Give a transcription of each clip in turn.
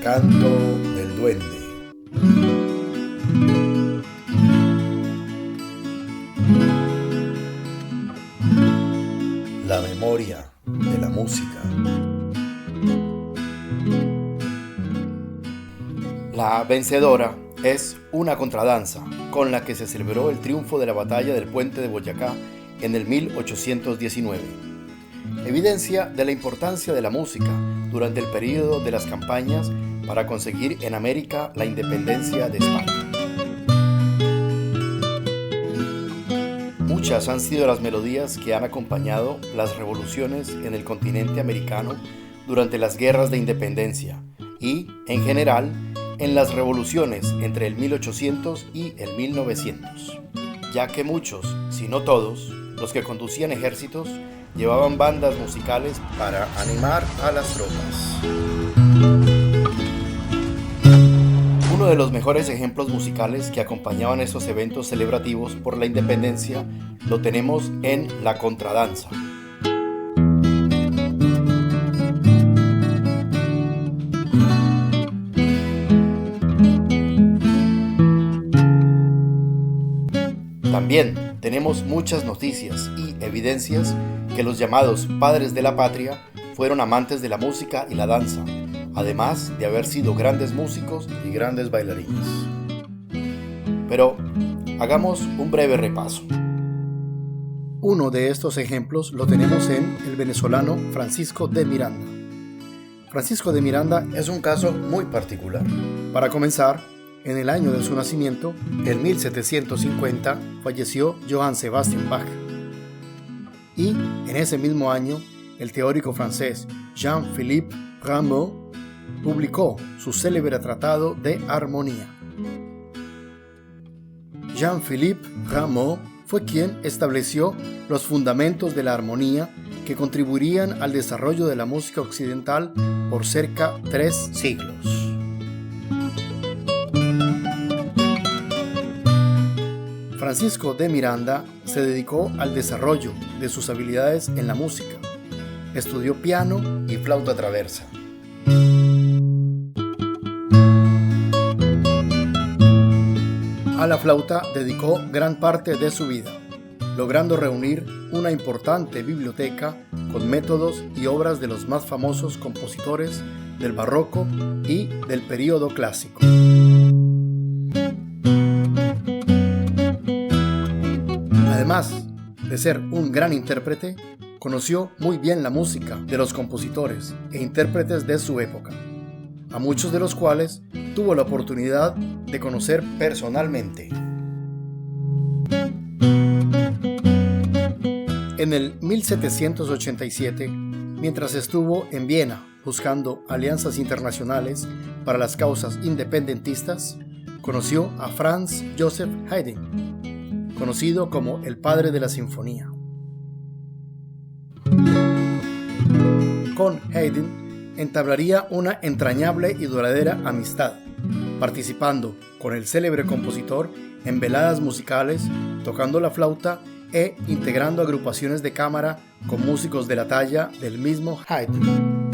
Canto del Duende. La memoria de la música. La vencedora es una contradanza con la que se celebró el triunfo de la batalla del Puente de Boyacá en el 1819. Evidencia de la importancia de la música durante el período de las campañas para conseguir en América la independencia de España. Muchas han sido las melodías que han acompañado las revoluciones en el continente americano durante las guerras de independencia y, en general, en las revoluciones entre el 1800 y el 1900, ya que muchos, si no todos, los que conducían ejércitos llevaban bandas musicales para animar a las tropas. Uno de los mejores ejemplos musicales que acompañaban estos eventos celebrativos por la independencia lo tenemos en la contradanza. También tenemos muchas noticias y evidencias que los llamados padres de la patria fueron amantes de la música y la danza, además de haber sido grandes músicos y grandes bailarines. Pero hagamos un breve repaso. Uno de estos ejemplos lo tenemos en el venezolano Francisco de Miranda. Francisco de Miranda es un caso muy particular. Para comenzar, en el año de su nacimiento, en 1750, falleció Johann Sebastian Bach. Y en ese mismo año, el teórico francés Jean-Philippe Rameau publicó su célebre tratado de armonía. Jean-Philippe Rameau fue quien estableció los fundamentos de la armonía que contribuirían al desarrollo de la música occidental por cerca 3 siglos. Francisco de Miranda se dedicó al desarrollo de sus habilidades en la música. Estudió piano y flauta traversa. A la flauta dedicó gran parte de su vida, logrando reunir una importante biblioteca con métodos y obras de los más famosos compositores del barroco y del período clásico. Además de ser un gran intérprete, conoció muy bien la música de los compositores e intérpretes de su época, a muchos de los cuales tuvo la oportunidad de conocer personalmente. En el 1787, mientras estuvo en Viena buscando alianzas internacionales para las causas independentistas, conoció a Franz Joseph Haydn, conocido como el padre de la sinfonía. Con Haydn entablaría una entrañable y duradera amistad, participando con el célebre compositor en veladas musicales, tocando la flauta e integrando agrupaciones de cámara con músicos de la talla del mismo Haydn.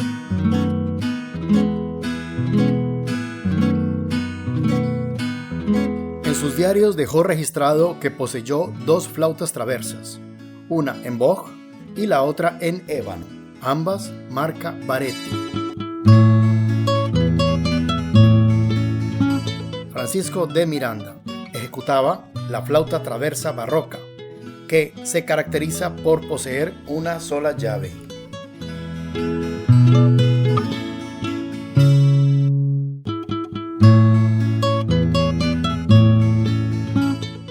En sus diarios dejó registrado que poseyó 2 flautas traversas, una en Bach y la otra en ébano, ambas marca Baretti. Francisco de Miranda ejecutaba la flauta traversa barroca, que se caracteriza por poseer una sola llave.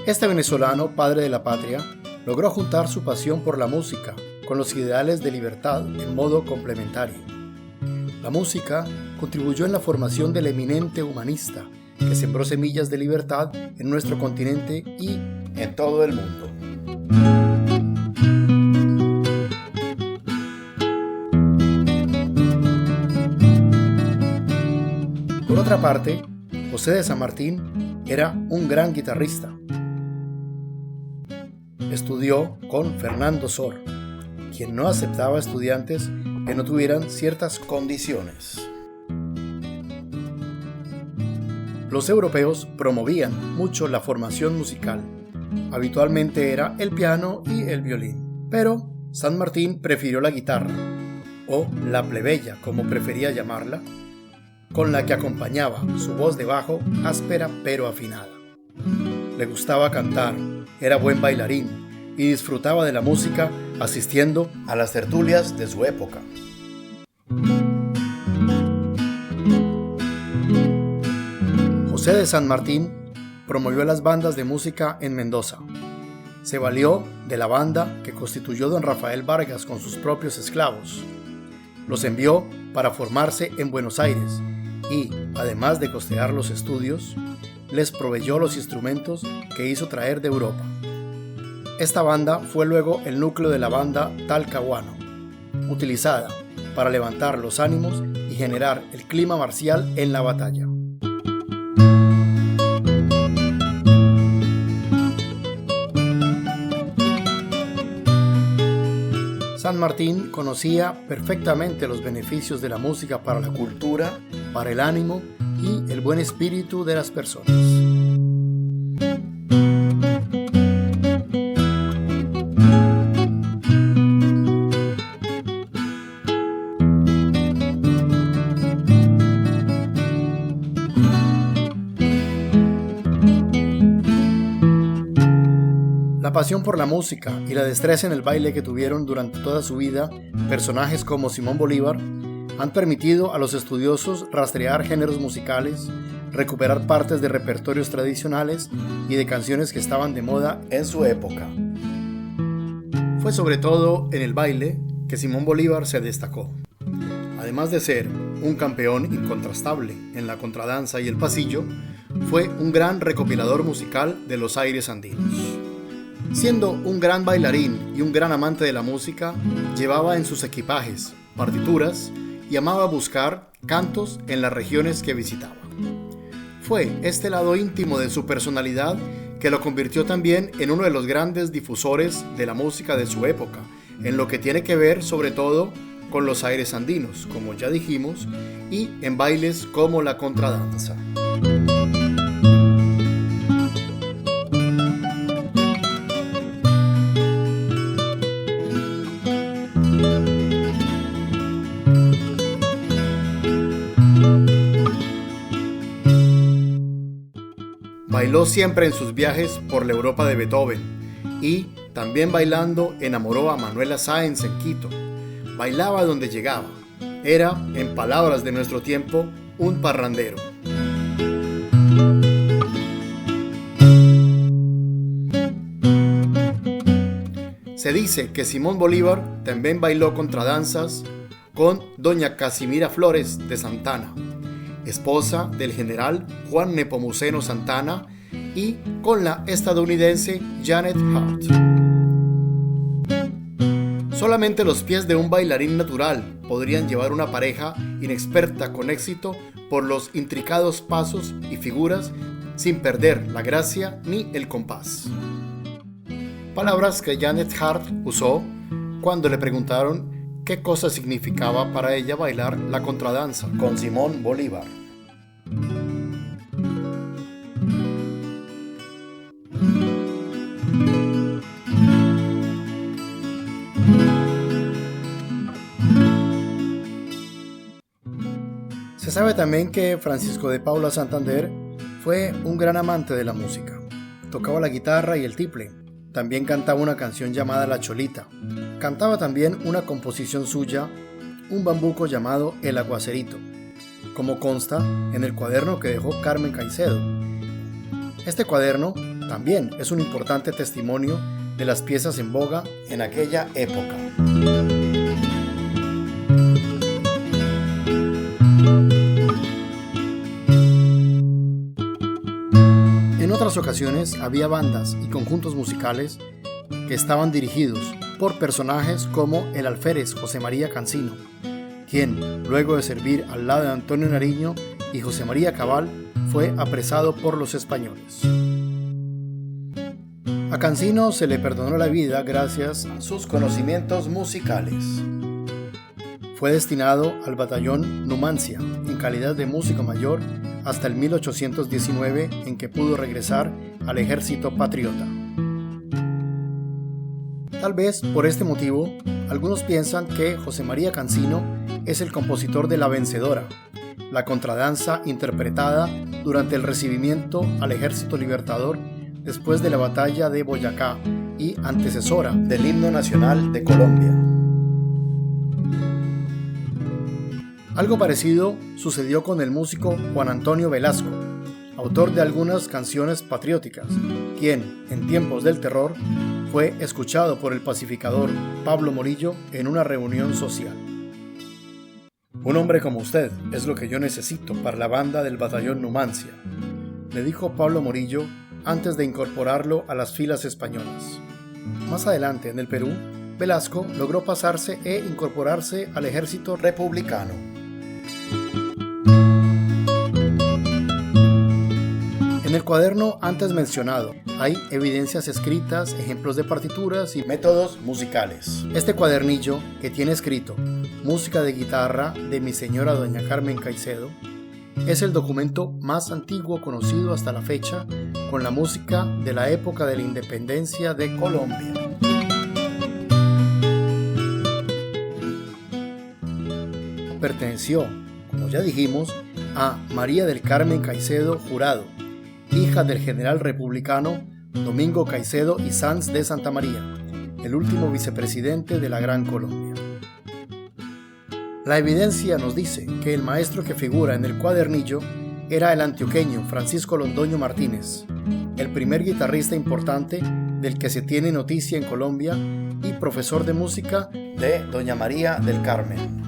Este venezolano, padre de la patria, logró juntar su pasión por la música con los ideales de libertad en modo complementario. La música contribuyó en la formación del eminente humanista que sembró semillas de libertad en nuestro continente y en todo el mundo. Por otra parte, José de San Martín era un gran guitarrista. Estudió con Fernando Sor, quien no aceptaba estudiantes que no tuvieran ciertas condiciones. Los europeos promovían mucho la formación musical. Habitualmente era el piano y el violín, pero San Martín prefirió la guitarra, o la plebeya como prefería llamarla, con la que acompañaba su voz de bajo áspera pero afinada. Le gustaba cantar, era buen bailarín y disfrutaba de la música asistiendo A las tertulias de su época. José de San Martín promovió las bandas de música en Mendoza. Se valió de la banda que constituyó don Rafael Vargas con sus propios esclavos. Los envió para formarse en Buenos Aires y, además de costear los estudios, les proveyó los instrumentos que hizo traer de Europa. Esta banda fue luego el núcleo de la banda Talcahuano, utilizada para levantar los ánimos y generar el clima marcial en la batalla. San Martín conocía perfectamente los beneficios de la música para la cultura, para el ánimo y el buen espíritu de las personas. La pasión por la música y la destreza en el baile que tuvieron durante toda su vida personajes como Simón Bolívar han permitido a los estudiosos rastrear géneros musicales, recuperar partes de repertorios tradicionales y de canciones que estaban de moda En su época. Fue sobre todo en el baile que Simón Bolívar se destacó. Además de ser un campeón incontrastable en la contradanza y el pasillo, fue un gran recopilador musical de los aires andinos. Siendo un gran bailarín y un gran amante de la música, llevaba en sus equipajes partituras y amaba buscar cantos en las regiones que visitaba. Fue este lado íntimo de su personalidad que lo convirtió también en uno de los grandes difusores de la música de su época, en lo que tiene que ver sobre todo con los aires andinos, como ya dijimos, y en bailes como la contradanza. Bailó siempre en sus viajes por la Europa de Beethoven y, también bailando, enamoró a Manuela Sáenz en Quito. Bailaba donde llegaba. Era, en palabras de nuestro tiempo, un parrandero. Se dice que Simón Bolívar también bailó contradanzas con doña Casimira Flores de Santana, esposa del general Juan Nepomuceno Santana, y con la estadounidense Janet Hart. Solamente los pies de un bailarín natural podrían llevar una pareja inexperta con éxito por los intricados pasos y figuras sin perder la gracia ni el compás. Palabras que Janet Hart usó cuando le preguntaron qué cosa significaba para ella bailar la contradanza Con Simón Bolívar. Se sabe también que Francisco de Paula Santander fue un gran amante de la música. Tocaba la guitarra y el tiple. También cantaba una canción llamada La Cholita. Cantaba también una composición suya, un bambuco llamado El Aguacerito, como consta en el cuaderno que dejó Carmen Caicedo. Este cuaderno también es un importante testimonio de las piezas en boga En aquella época. En otras ocasiones había bandas y conjuntos musicales que estaban dirigidos por personajes como el alférez José María Cancino, quien, luego de servir al lado de Antonio Nariño y José María Cabal, fue apresado por los españoles. A Cancino se le perdonó la vida gracias a Sus conocimientos musicales. Fue destinado al batallón Numancia en calidad de músico mayor hasta el 1819, en que pudo regresar al ejército patriota. Tal vez por este motivo, algunos piensan que José María Cancino es el compositor de La Vencedora, la contradanza interpretada durante el recibimiento al Ejército Libertador después de la batalla de Boyacá y antecesora del himno nacional de Colombia. Algo parecido sucedió con el músico Juan Antonio Velasco, autor de algunas canciones patrióticas, quien, en tiempos del terror, fue escuchado por el pacificador Pablo Morillo en una reunión social. Un hombre como usted es lo que yo necesito para la banda del batallón Numancia, le dijo Pablo Morillo antes de incorporarlo a las filas españolas. Más adelante, en el Perú, Velasco logró pasarse e incorporarse al ejército republicano. En el cuaderno antes mencionado hay evidencias escritas, ejemplos de partituras y métodos musicales. Este cuadernillo, que tiene escrito Música de guitarra de mi señora doña Carmen Caicedo, es el documento más antiguo conocido hasta la fecha con la música de la época de la independencia de Colombia. Perteneció, como ya dijimos, a María del Carmen Caicedo Jurado, hija del general republicano Domingo Caicedo y Sanz de Santa María, el último vicepresidente de la Gran Colombia. La evidencia nos dice que el maestro que figura en el cuadernillo era el antioqueño Francisco Londoño Martínez, el primer guitarrista importante del que se tiene noticia en Colombia y profesor de música de doña María del Carmen.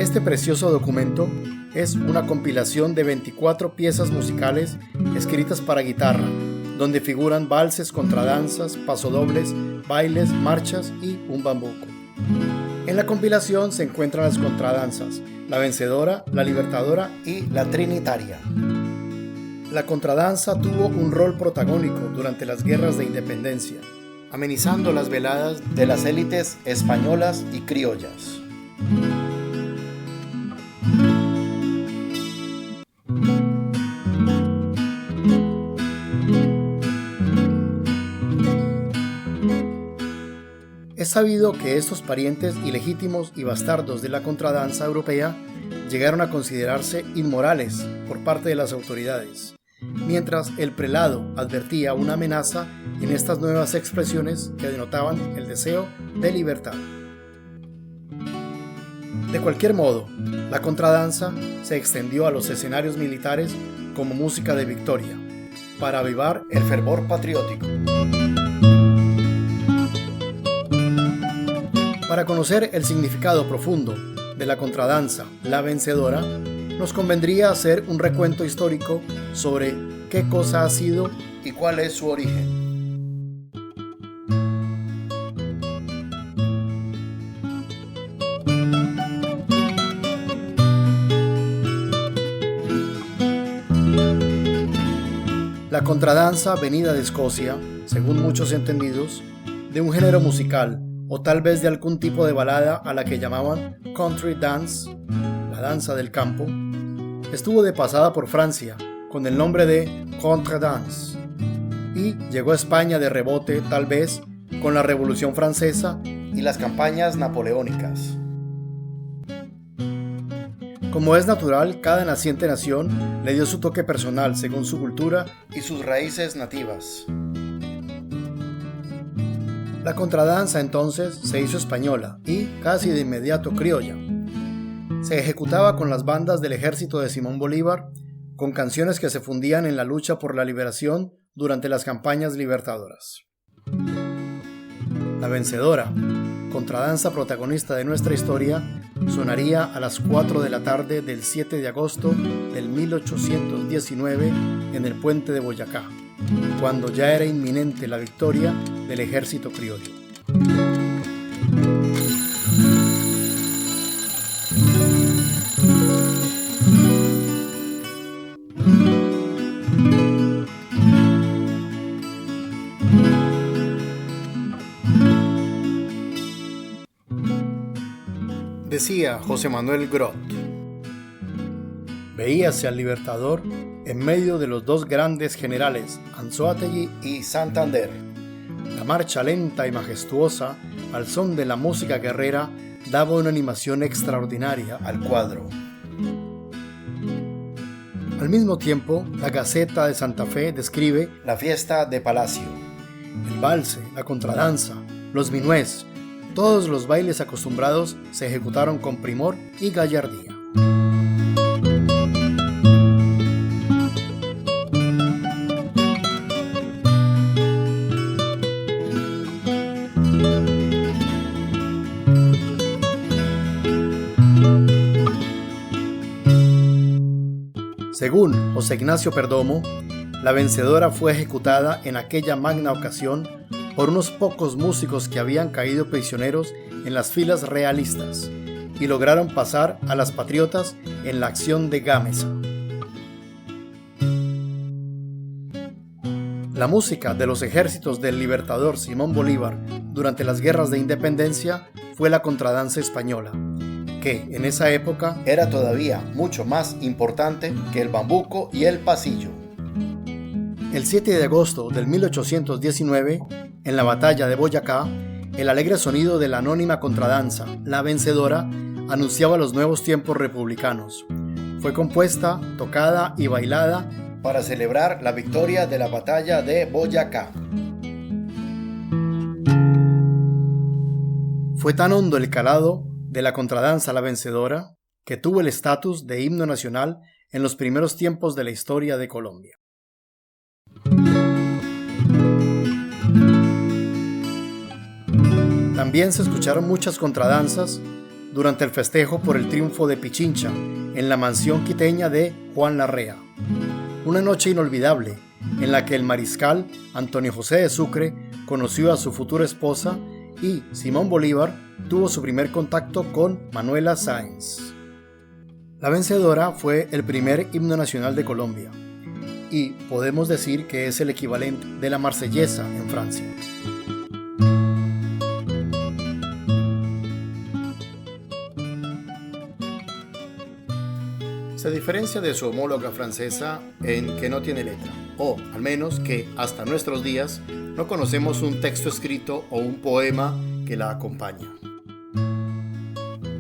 Este precioso documento es una compilación de 24 piezas musicales escritas para guitarra, donde figuran valses, contradanzas, pasodobles, bailes, marchas y un bambuco. En la compilación se encuentran las contradanzas, la Vencedora, la Libertadora y la Trinitaria. La contradanza tuvo un rol protagónico durante las guerras de independencia, amenizando las veladas de las élites españolas y criollas. Es sabido que estos parientes ilegítimos y bastardos de la contradanza europea llegaron a considerarse inmorales por parte de las autoridades, mientras el prelado advertía una amenaza en estas nuevas expresiones que denotaban el deseo de libertad. De cualquier modo, la contradanza se extendió a los escenarios militares como música de victoria, para avivar el fervor patriótico. Para conocer el significado profundo de la contradanza La Vencedora, nos convendría hacer un recuento histórico sobre qué cosa ha sido y cuál es su origen. La contradanza venida de Escocia, según muchos entendidos, de un género musical o tal vez de algún tipo de balada a la que llamaban country dance, la danza del campo, estuvo de pasada por Francia con el nombre de contradance y llegó a España de rebote tal vez con la Revolución Francesa y las campañas napoleónicas. Como es natural, cada naciente nación le dio su toque personal según su cultura y sus raíces nativas. La contradanza entonces se hizo española y casi de inmediato criolla. Se ejecutaba con las bandas del ejército de Simón Bolívar, con canciones que se fundían en la lucha por la liberación durante las campañas libertadoras. La Vencedora, contradanza protagonista de nuestra historia, sonaría a las 4 de la tarde del 7 de agosto del 1819 en el puente de Boyacá, cuando ya era inminente la victoria del ejército criollo. Decía José Manuel Grot. Veíase al Libertador en medio de los dos grandes generales, Anzoátegui y Santander. La marcha lenta y majestuosa, al son de la música guerrera, daba una animación extraordinaria al cuadro. Al mismo tiempo, la Gaceta de Santa Fe describe la fiesta de Palacio, el valse, la contradanza, los minués. Todos los bailes acostumbrados se ejecutaron con primor y gallardía. Según José Ignacio Perdomo, la vencedora fue ejecutada en aquella magna ocasión por unos pocos músicos que habían caído prisioneros en las filas realistas y lograron pasar a las patriotas en la acción de Gámeza. La música de los ejércitos del libertador Simón Bolívar durante las guerras de independencia fue la contradanza española, que en esa época era todavía mucho más importante que el bambuco y el pasillo. El 7 de agosto del 1819, en la batalla de Boyacá, el alegre sonido de la anónima contradanza, La Vencedora, anunciaba los nuevos tiempos republicanos. Fue compuesta, tocada y bailada para celebrar la victoria de la batalla de Boyacá. Fue tan hondo el calado de la contradanza La Vencedora que tuvo el estatus de himno nacional en los primeros tiempos de la historia de Colombia. También se escucharon muchas contradanzas durante el festejo por el triunfo de Pichincha en la mansión quiteña de Juan Larrea. Una noche inolvidable en la que el mariscal Antonio José de Sucre conoció a su futura esposa y Simón Bolívar tuvo su primer contacto con Manuela Sáenz. La Vencedora fue el primer himno nacional de Colombia y podemos decir que es el equivalente de la Marsellesa en Francia. Se diferencia de su homóloga francesa en que no tiene letra, o al menos que hasta nuestros días no conocemos un texto escrito o un poema que la acompaña.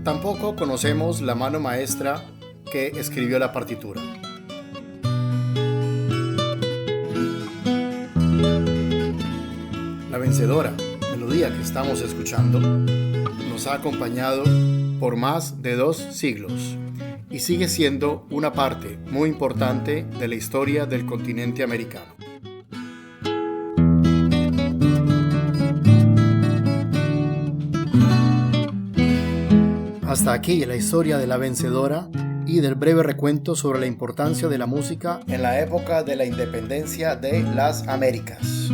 Tampoco conocemos la mano maestra que escribió la partitura. La Vencedora, melodía que estamos escuchando, nos ha acompañado por más de 2 siglos y sigue siendo una parte muy importante de la historia del continente americano. Hasta aquí la historia de La Vencedora y del breve recuento sobre la importancia de la música en la época de la independencia de las Américas.